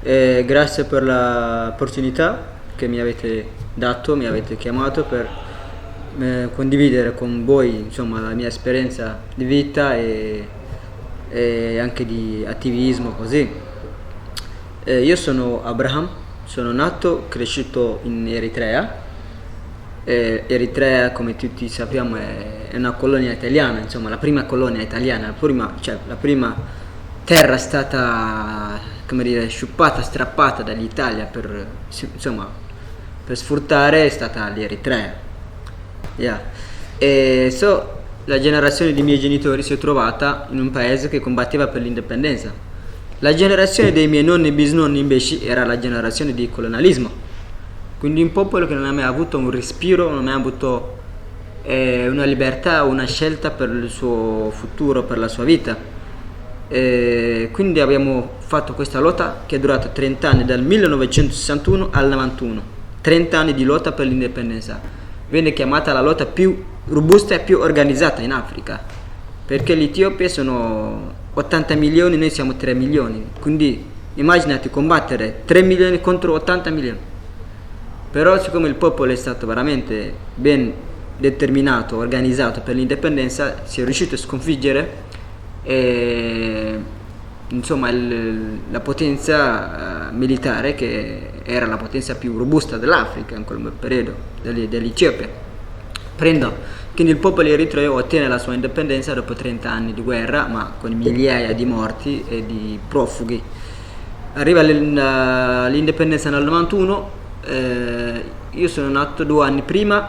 Grazie per l'opportunità che mi avete dato, mi avete chiamato per condividere con voi, insomma, la mia esperienza di vita e anche di attivismo così. Io sono Abraham, sono nato, cresciuto in Eritrea. Eritrea, come tutti sappiamo, è una colonia italiana, insomma, la prima colonia italiana, la prima terra è stata, come dire, sciupata, strappata dall'Italia per sfruttare, è stata l'Eritrea. Yeah. La generazione dei miei genitori si è trovata in un paese che combatteva per l'indipendenza. La generazione dei miei nonni e bisnonni invece era la generazione di colonialismo. Quindi un popolo che non ha mai avuto un respiro, non ha mai avuto una libertà, una scelta per il suo futuro, per la sua vita. Quindi abbiamo fatto questa lotta che è durata 30 anni, dal 1961 al 91. 30 anni di lotta per l'indipendenza. Viene chiamata la lotta più robusta e più organizzata in Africa, perché l'Etiopia sono 80 milioni, noi siamo 3 milioni. Quindi immaginate combattere 3 milioni contro 80 milioni. Però siccome il popolo è stato veramente ben determinato, organizzato per l'indipendenza, si è riuscito a sconfiggere la potenza militare, che era la potenza più robusta dell'Africa in quel periodo, dell'Etiopia. Quindi il popolo eritreo ottiene la sua indipendenza dopo 30 anni di guerra, ma con migliaia di morti e di profughi. Arriva l'indipendenza nel 91. Io sono nato 2 anni prima,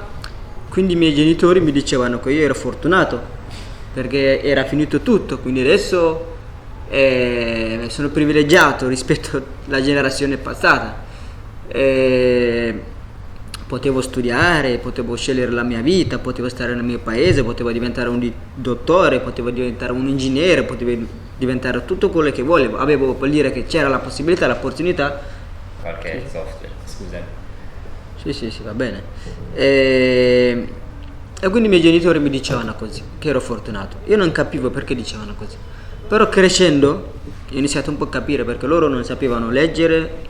quindi i miei genitori mi dicevano che io ero fortunato perché era finito tutto, quindi adesso sono privilegiato rispetto alla generazione passata. Potevo studiare, potevo scegliere la mia vita, potevo stare nel mio paese, potevo diventare un dottore, potevo diventare un ingegnere, potevo diventare tutto quello che volevo. Vuol dire che c'era la possibilità, l'opportunità. Qualche software, scusa. Sì, va bene. E quindi i miei genitori mi dicevano così, che ero fortunato. Io non capivo perché dicevano così. Però crescendo ho iniziato un po' a capire, perché loro non sapevano leggere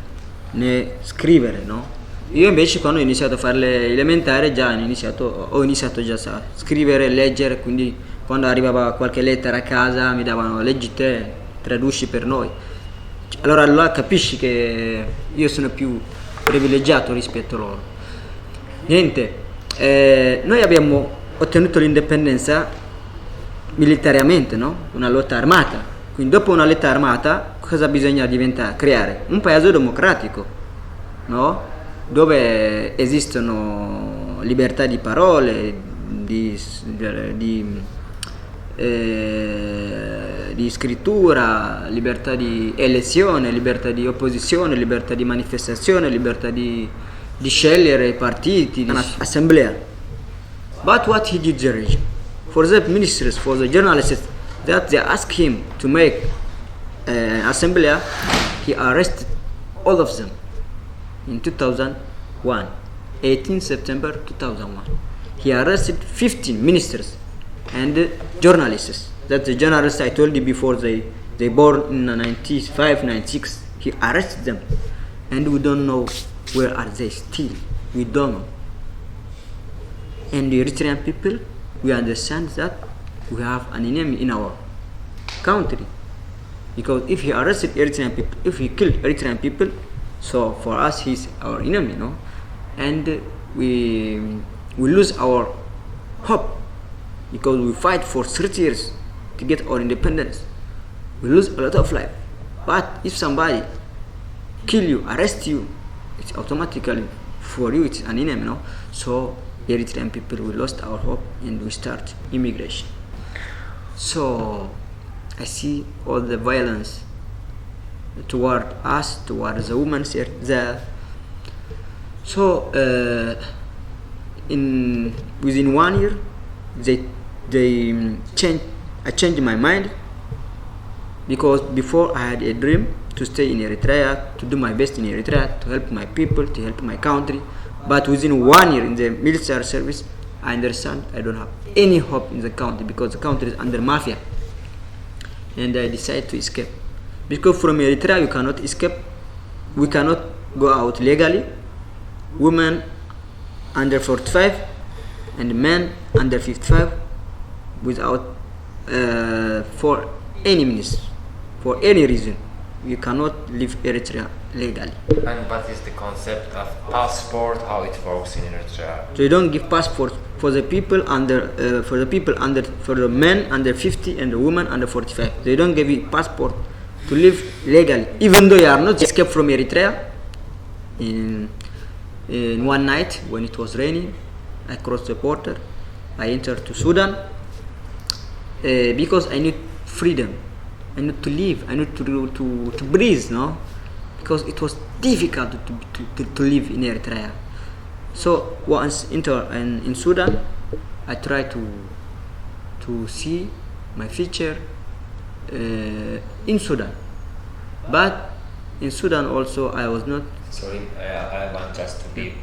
né scrivere, no? Io invece quando ho iniziato a fare le elementari ho iniziato già a scrivere e leggere, quindi quando arrivava qualche lettera a casa mi davano leggi te, traduci per noi. Allora capisci che io sono più privilegiato rispetto a loro. Noi abbiamo ottenuto l'indipendenza militariamente, no? Una lotta armata. Quindi dopo una lotta armata cosa bisogna creare? Un paese democratico, no? Dove esistono libertà di parole, di scrittura, libertà di elezione, libertà di opposizione, libertà di manifestazione, libertà di scegliere i partiti, assemblea. But what he did there, for the ministers, for the journalists, that they asked him to make assembly, he arrested all of them in 2001, 18 September 2001. He arrested 15 ministers and journalists. That the journalists I told you before, they born in 95, 96. He arrested them, and we don't know where are they still. We don't know. And the Eritrean people, we understand that we have an enemy in our country, because if he arrested Eritrean people, if he killed Eritrean people, so for us he's our enemy, no? And we lose our hope, because we fight for 30 years to get our independence. We lose a lot of life. But if somebody kill you, arrest you, it's automatically for you it's an enemy, no? So Eritrean people, we lost our hope and we start immigration. So I see all the violence toward us, toward the women there. So within 1 year, I changed my mind, because before I had a dream to stay in Eritrea, to do my best in Eritrea, to help my people, to help my country. But within 1 year in the military service, I understand I don't have any hope in the country, because the country is under mafia. And I decided to escape. Because from Eritrea you cannot escape we cannot go out legally. Women under 45 and men under 55 without for any means, for any reason. You cannot leave Eritrea legally. And what is the concept of passport? How it works in Eritrea? They don't give passport for the people under for the men under 50 and the women under 45. They don't give you passport to live legally, even though you are not escaped from Eritrea. In one night when it was raining, I crossed the border. I entered to Sudan because I need freedom. I need to live. I need to breathe, no? Because it was difficult to live in Eritrea. So once in Sudan, I try to see my future in Sudan. But in Sudan also I was not. Sorry, I want just to be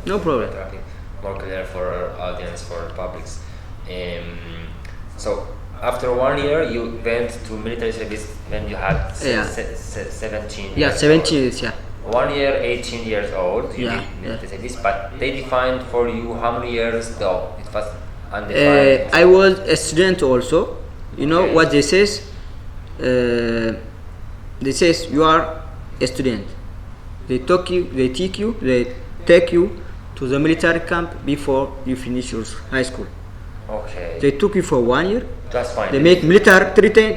no problem. More clear for our audience, for our publics. So after 1 year, you went to military service when you had 17 years. Yeah, 17 years. Yeah. 1 year, 18 years old. You did military service, but they defined for you how many years though. It was undefined. I was a student also. You know what they says? They says you are a student. They take you to the military camp before you finish your high school. Okay. They took you for 1 year. That's fine. They make military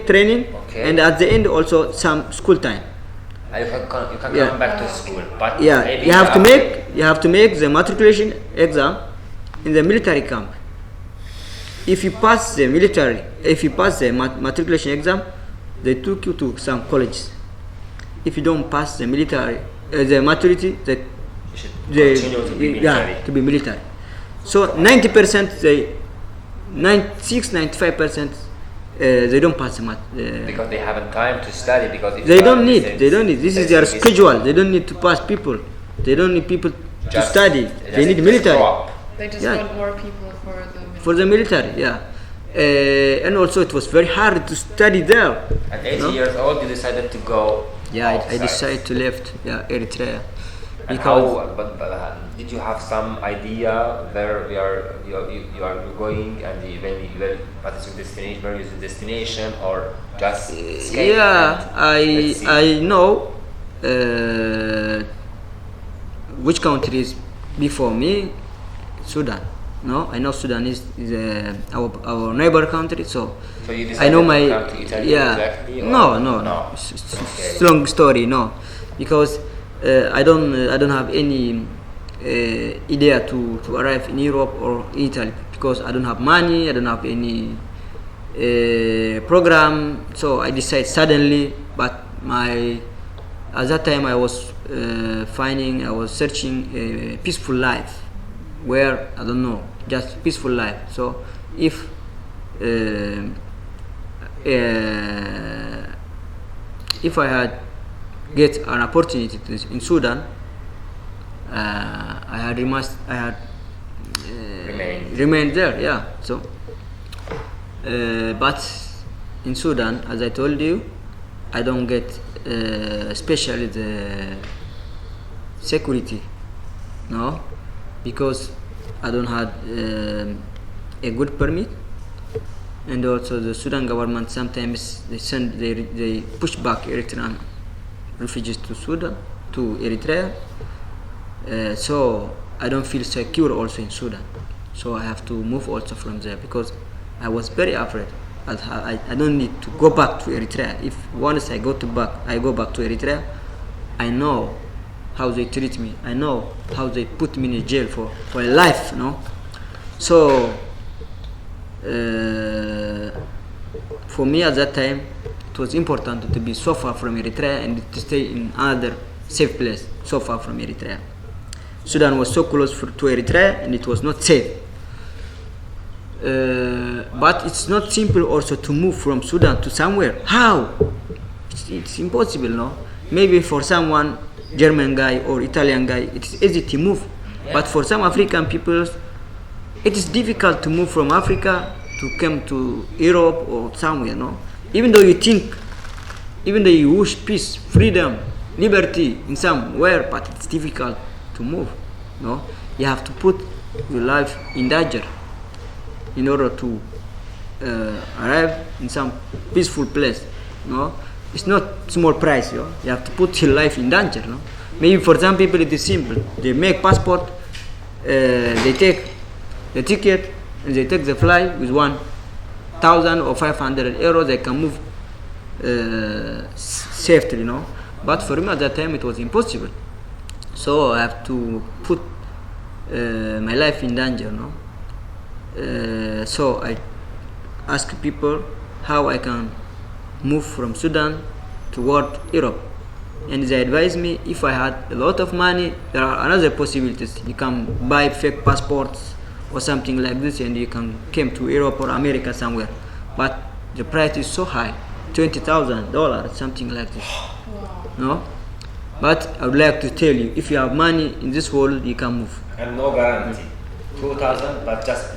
training, okay. And at the end also some school time. You can come back to school, but maybe you have to make the matriculation exam in the military camp. If you pass the matriculation exam, they took you to some colleges. If you don't pass the maturity, they continue to be military. To be military. So 90%, 95%, they don't pass the because they haven't time to study. Because they don't need. This is their schedule. They don't need to pass people. They don't need people to study. They need military. They just want more people for the military. Yeah. And also it was very hard to study there. At 18 years old, you decided to go. Yeah, I decided to left Eritrea. And how? But did you have some idea where you are going, and what is your destination? Where is your destination, or just escape? Yeah, I know which country is before me. Sudan. No, I know Sudan is our neighbor country. So you I know my to come to Italy exactly, no. It's long story. No, because I don't have any idea to arrive in Europe or Italy, because I don't have money. I don't have any program. So I decided suddenly. But at that time I was searching a peaceful life, where I don't know, just peaceful life. So if I had get an opportunity in Sudan, I had remained there. Yeah. So, but in Sudan, as I told you, I don't get especially the security, no, because I don't have a good permit, and also the Sudan government sometimes they push back Eritrean refugees to Sudan, to Eritrea. So I don't feel secure also in Sudan. So I have to move also from there, because I was very afraid. I don't need to go back to Eritrea. If once I go back to Eritrea, I know how they treat me. I know how they put me in jail for a life, no? So for me at that time, it was important to be so far from Eritrea and to stay in another safe place, so far from Eritrea. Sudan was so close to Eritrea, and it was not safe. But it's not simple also to move from Sudan to somewhere. How? It's impossible, no? Maybe for someone, German guy or Italian guy, it is easy to move. But for some African people, it is difficult to move from Africa to come to Europe or somewhere, no? Even though you wish peace, freedom, liberty in somewhere, but it's difficult to move. No, you have to put your life in danger in order to arrive in some peaceful place. No, it's not small price. You have to put your life in danger. No, maybe for some people it is simple. They make passport, they take the ticket, and they take the flight with 1,000 or 500 euros. They can move safely. No, but for me at that time it was impossible. So I have to put my life in danger. No, so I ask people how I can move from Sudan toward Europe, and they advise me if I had a lot of money, there are another possibilities. You can buy fake passports or something like this, and you can come to Europe or America somewhere. But the price is so high, $20,000, something like this. No, but I would like to tell you, if you have money in this world, you can move. And no guarantee. 2,000, but just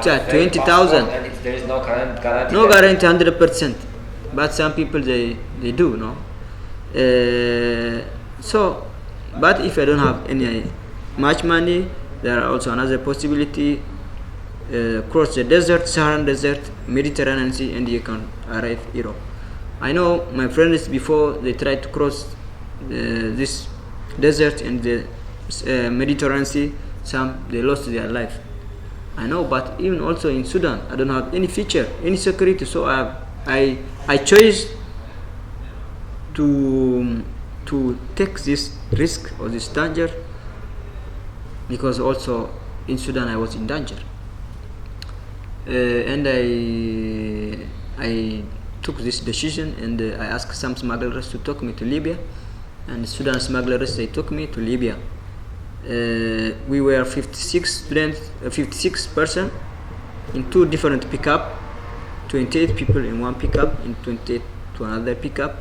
20,000. And if there is no guarantee. No guarantee 100%, but some people they do, no. So, but if I don't have any much money, there are also another possibility. Cross the desert, Saharan desert, Mediterranean Sea, and you can arrive Europe. I know my friends before they tried to cross this desert and the Mediterranean Sea, some they lost their life. I know, but even also in Sudan, I don't have any feature, any security, so I chose to take this risk or this danger, because also in Sudan I was in danger, and I took this decision, and I asked some smugglers to take me to Libya, and the Sudan smugglers they took me to Libya. We were 56 students, 56 person in two different pickup, 28 people in one pickup, and 28 to another pickup.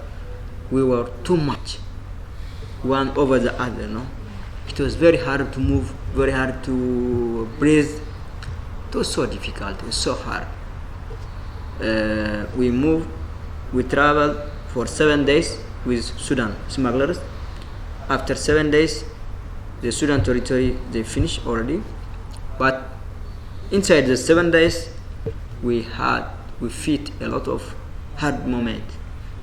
We were too much, one over the other. No, it was very hard to move, very hard to breathe. It was so difficult. It was so hard. We moved, we traveled for 7 days with Sudan smugglers. After 7 days, the Sudan territory they finished already, but inside the 7 days we fit a lot of hard moment,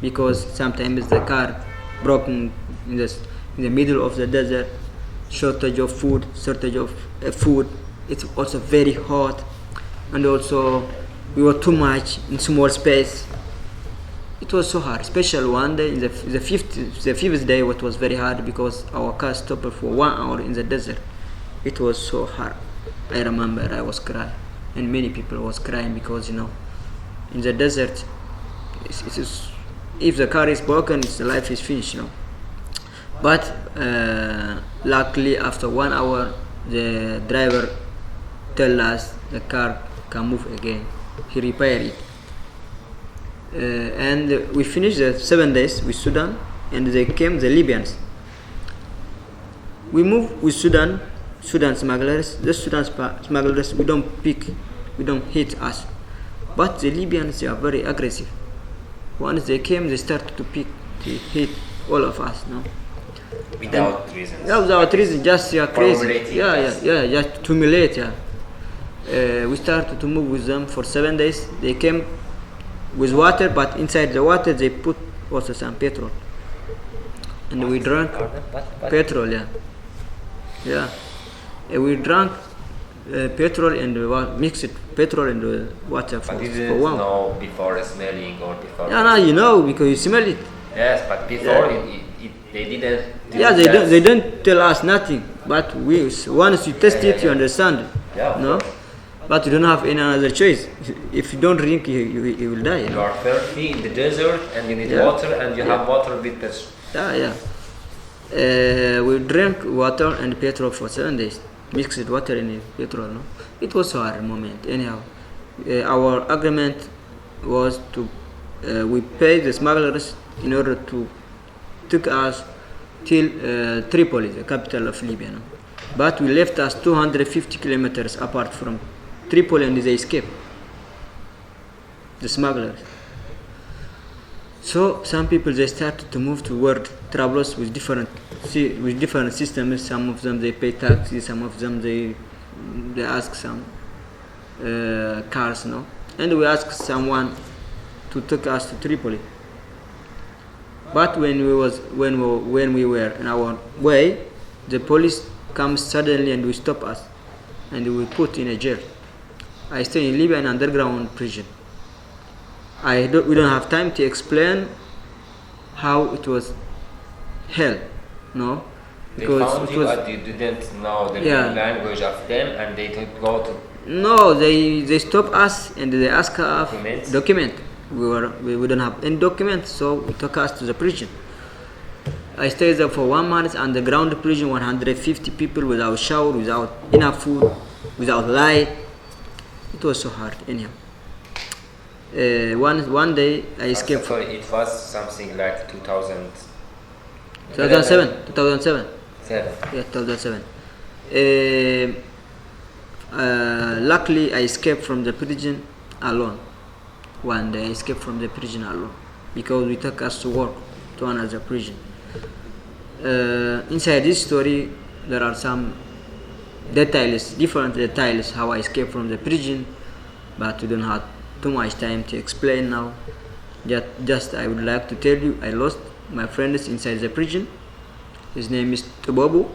because sometimes the car broken in the middle of the desert, shortage of food. It's also very hot, and also we were too much in small space. It was so hard, especially one day in the fifth day, what was very hard, because our car stopped for 1 hour in the desert. It was so hard. I remember I was crying, and many people was crying, because in the desert, if the car is broken, the life is finished. But luckily, after 1 hour, the driver tell us the car can move again. He repaired it. And we finished the 7 days with Sudan, and they came the Libyans. We moved with Sudan smugglers. The Sudan smugglers, we don't hit us, but the Libyans, they are very aggressive. Once they came, they started to hit all of us. No, without reason. Yeah, without reason, just crazy. Just to humiliate. We started to move with them for 7 days. They came with water, but inside the water they put also some petrol, and we drank petrol. And we drank petrol and mixed petrol and water for 1 hour. No, before smelling or before. Because you smell it. Yes, but before they didn't. They don't tell us nothing. But once you test it, you understand. Yeah. No. But you don't have any other choice. If you don't drink, you will die. You are thirsty in the desert, and you need water, and you have water with petrol. We drank water and petrol for 7 days. Mixed water and petrol. No? It was a hard moment. Anyhow, our agreement was to we paid the smugglers in order to take us till Tripoli, the capital of Libya. No? But we left us 250 kilometers apart from Tripoli, and they escaped, the smugglers. So some people they started to move toward travelers with different systems. Some of them they pay taxes, some of them they ask some cars, no. And we asked someone to take us to Tripoli. But when we were in our way, the police comes suddenly and we stop us, and we put in a jail. I stay in Libya in underground prison. We don't have time to explain how it was hell, no? Because they found you, but you didn't know the language of them, and they didn't go to. No, they stop us and they ask us document. We don't have any document, so we took us to the prison. I stayed there for 1 month, underground prison, 150 people without shower, without enough food, without light. It was so hard, anyhow. One day I escaped. Sorry, it was something like 2007. 2007. Yeah, 2007. Luckily, I escaped from the prison alone. One day I escaped from the prison alone because we took us to work to another prison. Inside this story, there are some different details how I escaped from the prison, but we don't have too much time to explain now. Just I would like to tell you, I lost my friends inside the prison. His name is Tobobu.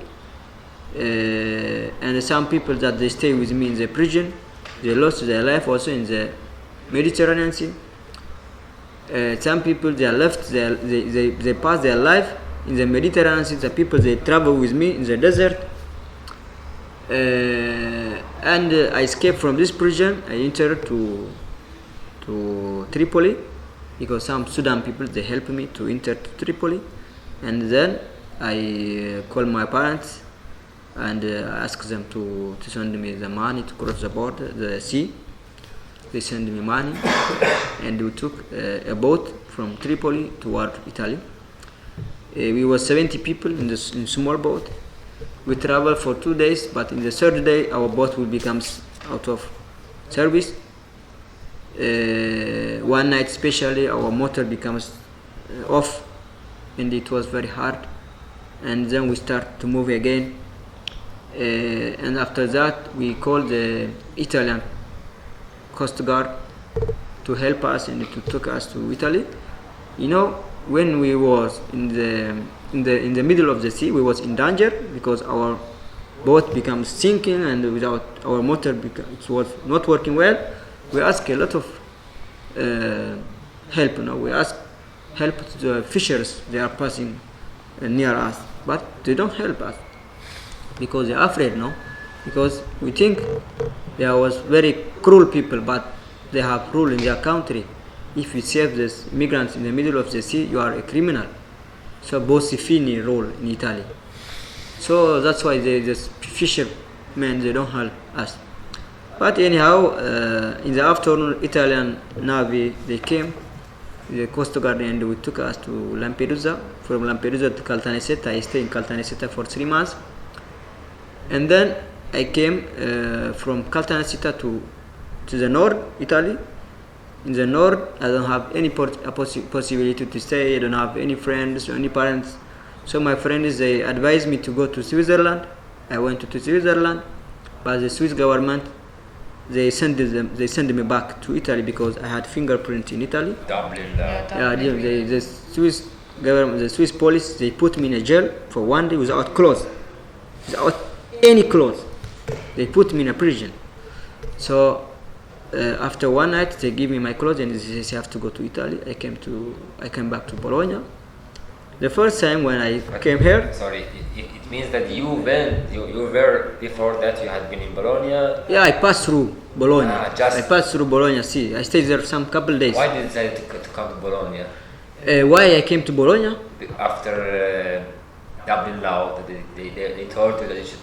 And some people that they stay with me in the prison, they lost their life also in the Mediterranean Sea. Some people they left they passed their life in the Mediterranean Sea. The people they travel with me in the desert. And I escaped from this prison. I entered to Tripoli because some Sudan people they helped me to enter to Tripoli, and then I called my parents and asked them to send me the money to cross the border, the sea. They sent me money, and we took a boat from Tripoli toward Italy. We were 70 people in small boat. We traveled for 2 days, but in the third day our boat will become out of service. One night especially our motor becomes off, and it was very hard. And then we start to move again. And after that we called the Italian Coast Guard to help us and to take us to Italy. You know, when we was in the middle of the sea, we was in danger because our boat becomes sinking, and without our motor it was not working well. We asked a lot of help. We asked help to the fishers. They are passing near us, but they don't help us because they are afraid. Because we think there was very cruel people, but they have rule in their country. If you save these migrants in the middle of the sea, you are a criminal. So Bossifini rule in Italy. So that's why the fishermen they don't help us. But anyhow, in the afternoon, Italian Navy they came, the Coast Guard, and we took us to Lampedusa. From Lampedusa to Caltanissetta, I stayed in Caltanissetta for 3 months, and then I came from Caltanissetta to the north, Italy. In the north, I don't have any possibility to stay. I don't have any friends or any parents. So my friends they advised me to go to Switzerland. I went to Switzerland, but the Swiss government they sent me back to Italy because I had fingerprint in Italy. Dublin. The Swiss government, the Swiss police, they put me in a jail for 1 day without clothes, without any clothes. They put me in a prison. So after one night, they give me my clothes and they say I have to go to Italy. I came back to Bologna. The first time when I came here. Sorry, it means that you were before that you had been in Bologna. Yeah, I passed through Bologna. I passed through Bologna. See, I stayed there some couple days. Why did you decide to come to Bologna? Why I came to Bologna? After Dublin law, they told you that you should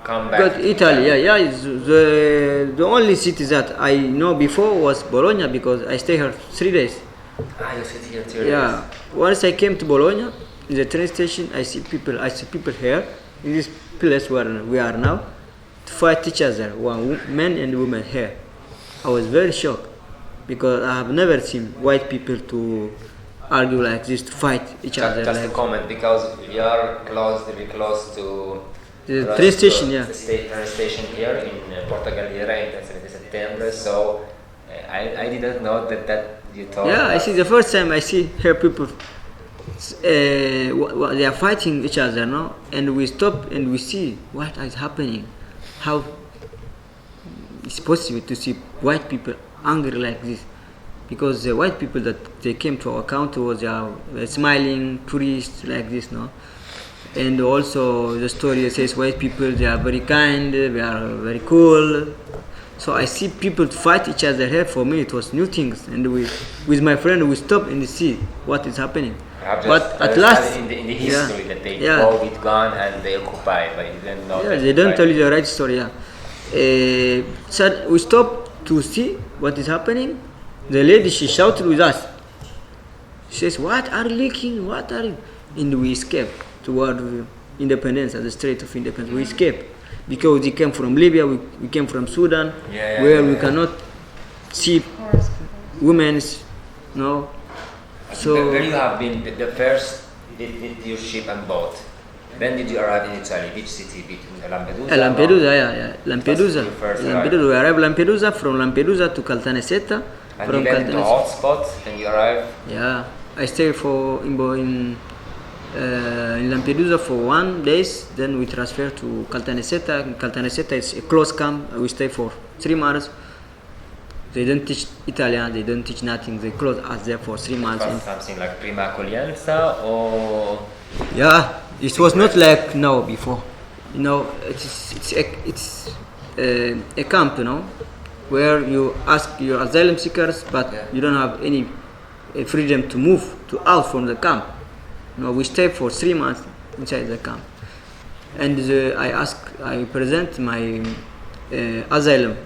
come back. But Italy, is the only city that I know before was Bologna because I stayed here 3 days. You sit here 3 days. Yeah. Once I came to Bologna, in the train station, I see people here in this place where we are now, 5 teachers there, men and women here. I was very shocked because I have never seen white people to argue like this, to fight each other. Just to Like comment, because we are very close to the train station, to yeah. the train station here in Portagalliera in 27 September. So I didn't know that you thought. Yeah, I see. The first time I see here people, they are fighting each other, no? And we stop and we see what is happening. How it's possible to see white people angry like this? Because the white people that they came to our country was smiling tourists like this, no? And also the story says white people, they are very kind, they are very cool. So I see people fight each other here. For me it was new things, and with my friend we stop and see what is happening. But at last in the history that they yeah. go with gun and they occupy, but you didn't know. Yeah, they don't tell you the right story. Yeah. So we stop to see what is happening. The lady, she shouted with us. She says, "What are you leaking? What are you?" And we escape toward independence, at the Strait of Independence. We escape because we came from Libya, we came from Sudan, where we cannot see women's, no. So where you have been the first did your ship and boat. When did you arrive in Italy? Which city? Lampedusa? Lampedusa, yeah. Lampedusa. Lampedusa. We arrived Lampedusa, from Lampedusa to Caltanissetta. And you went to a hotspot and you arrived? Yeah, I stayed in Lampedusa for 1 day. Then we transferred to Caltanissetta. In Caltanissetta, it's a closed camp. We stay for 3 months. They don't teach Italian. They don't teach nothing. They close us there for 3 months. Something like prima accoglienza or? Yeah, it was not like now before. You know, it's a camp, you know, where you ask your asylum seekers, but you don't have any freedom to move out from the camp. No, we stay for 3 months inside the camp, and I present my asylum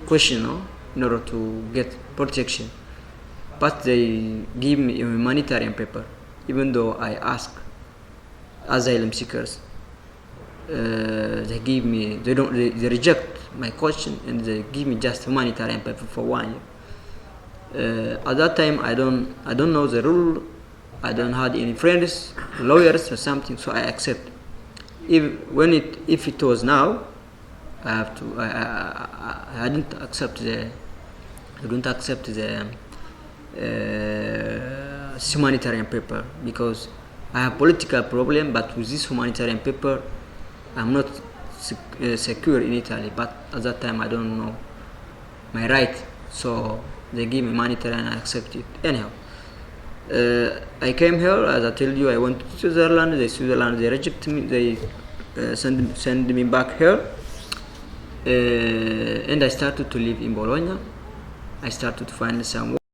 question, no, in order to get protection, but they give me a humanitarian paper, even though I ask asylum seekers. They reject my question and they give me just humanitarian paper for 1 year. At that time I don't know the rule. I don't have any friends, lawyers or something, so I accept. If it was now, I don't accept the humanitarian paper, because I have political problem. But with this humanitarian paper, I'm not secure in Italy. But at that time, I don't know my right, so they give me humanitarian and I accept it. Anyhow, I came here, as I told you. I went to Switzerland. They reject me. They send me back here, and I started to live in Bologna. I started to find some work.